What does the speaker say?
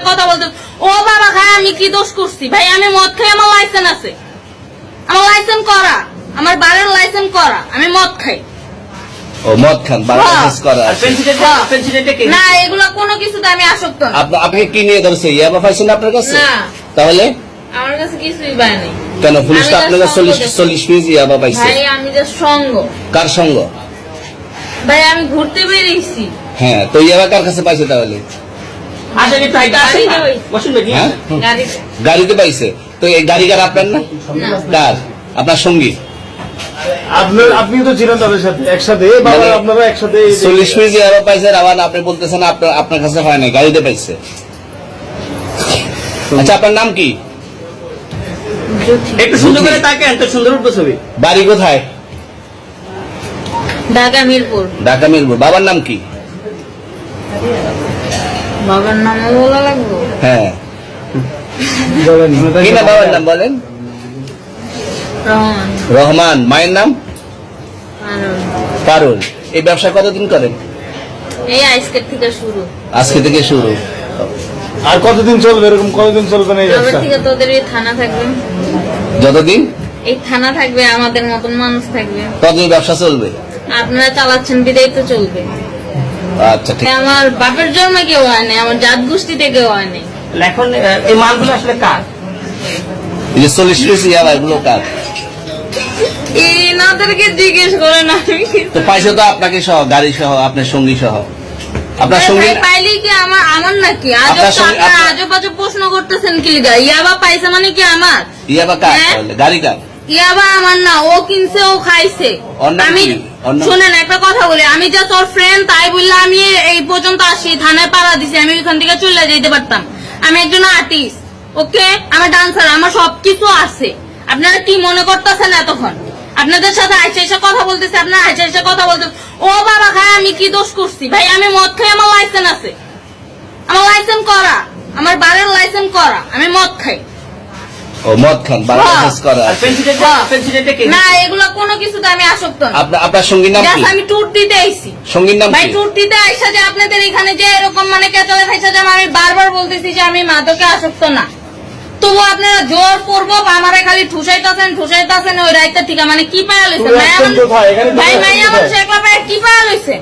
কথা বলতে ও বাবা খায় আমি কি দোষ করছি ভাই? আমি মদ খাই, আমার লাইসেন্স আছে, আমার লাইসেন্স করা, আমার বাড়ির লাইসেন্স করা, আমি মদ খাই। ও মদ খান, লাইসেন্স করা আছে। না এগুলা কোনো কিছুতে আমি আসক্ত না। আপনি কি নিয়ে ধরছে? ইয়াবা পাইছেন আপনার কাছে? না তাহলে আমার কাছে কিছুই পাই নাই। কেন পুলিশ তো আপনার কাছে 40 পিস ইয়াবা পাইছে? ভাই আমি যে সঙ্গ। কার সঙ্গ? ভাই আমি ঘুরতে বেরিয়েছি। হ্যাঁ, তো ইয়াবা কার কাছে পাইছে তাহলে? হ্যাঁ? গাড়িতে পাইছে। তো এই গাড়ি কার? আপনার না? কার? আপনার সঙ্গী? আপনি তো ছিলেন তাদের সাথে একসাথে, আপনারা একসাথে 40 পিস ইয়াবা পাইছে। আবার আপনি বলতেছেন আপনার কাছে হয় না, গাড়িতে পাইছে। আচ্ছা, আপনার নাম কি? একটু সুন্দর করে তাকান, তো সুন্দর উঠবে ছবি। বাড়ি কোথায়? ঢাকা মিরপুর। ঢাকা মিরপুর। বাবার নাম কি? বাবার নাম বলা লাগবে? হ্যাঁ, বলেন কি না বাবার নাম বলেন? রহমান। রহমান। মায়ের নাম? আনন্দ। পারুল। এই ব্যবসা কতদিন করেন? এই আজকের থেকে শুরু। আজকে থেকে শুরু। আর কতদিন চলবে? এরকম কতদিন চলবে না এই যবে ব্যবসা? থেকে তোদের এই থানা থাকবে, যতদিন এই থানা থাকবে, আমাদের মতন মানুষ থাকবে, ততদিন ব্যবসা চলবে। আপনারা চালাচ্ছেন বিদায় তো চলবে। আচ্ছা, ঠিক। আমার বাপের জন্মে কেউ হয় নাই, আমার জাত গোষ্ঠীতে কেউ হয় নাই। এখন এই মালগুলো আসলে কার? এই যে 40 পিস ইয়াবা, এগুলো কার? এনাদেরকে জিজ্ঞেস করেন। আমি তো পাইছে তো আপনাকে সহ, গাড়ি সহ, আপনার সঙ্গী সহ। আপনার সঙ্গী পাইলে কি আমার নাকি? আপনার সঙ্গে- আজব আজব প্রশ্ন করতেছেন কি লিগা? ইয়াবা পাইছে মানে কি আমার? ইয়াবা কার? হ্যাঁ? তাহলে গাড়ি কার? ইয়াবা আমার না, ও কিনছে, ও খাইছে। ওর নাম আমি কি? ওর নাম? শুনেন একটা কথা বলি, আমি যা তোর ফ্রেন্ড তাই বললে আমি এই পর্যন্ত আসি, থানায় পাড়া দিছি, আমি ওইখান থেকে চলে যেতে পারতাম। আমি একজন আর্টিস্ট, ওকে, আমার ডান্সার, আমার সবকিছু আছে। আপনারা কি মনে করতেছেন এতক্ষণ? আপনাদের সাথে আইসা এসে কথা বলতেছে, আপনারা আইসা এসে কথা বলতেছে ও বাবা খায় আমি কি দোষ করছি ভাই? আমি মদ খাই, আমার লাইসেন্স আছে, আমার লাইসেন্স করা, আমার বাড়ির লাইসেন্স করা, আমি মদ খাই। ও মদ খান, লাইসেন্স করা আছে। না এগুলা কোনো কিছুতে আমি আসক্ত না। আপনার সঙ্গীর নাম কি? আমি ট্যুর দিতে আইছি। সঙ্গীর নাম ভাই কি? ট্যুর দিতে আইসা যে আপনাদের এখানে যে এরকম মানে কেতলে খাইসা যে আমি বারবার বলতেছি যে আমি মাদকে আসক্ত না, তবু আপনারা জোর করবো আমারে খালি ঠুসাইতাছেন ওই রাইতে ঠিক মানে কি পায়া লইছে? তুমি আসছেন কোথায়? এখানে ভাই কোথায়? মাইয়া মানুষ একলা পায়ে কি পায়া লইছে?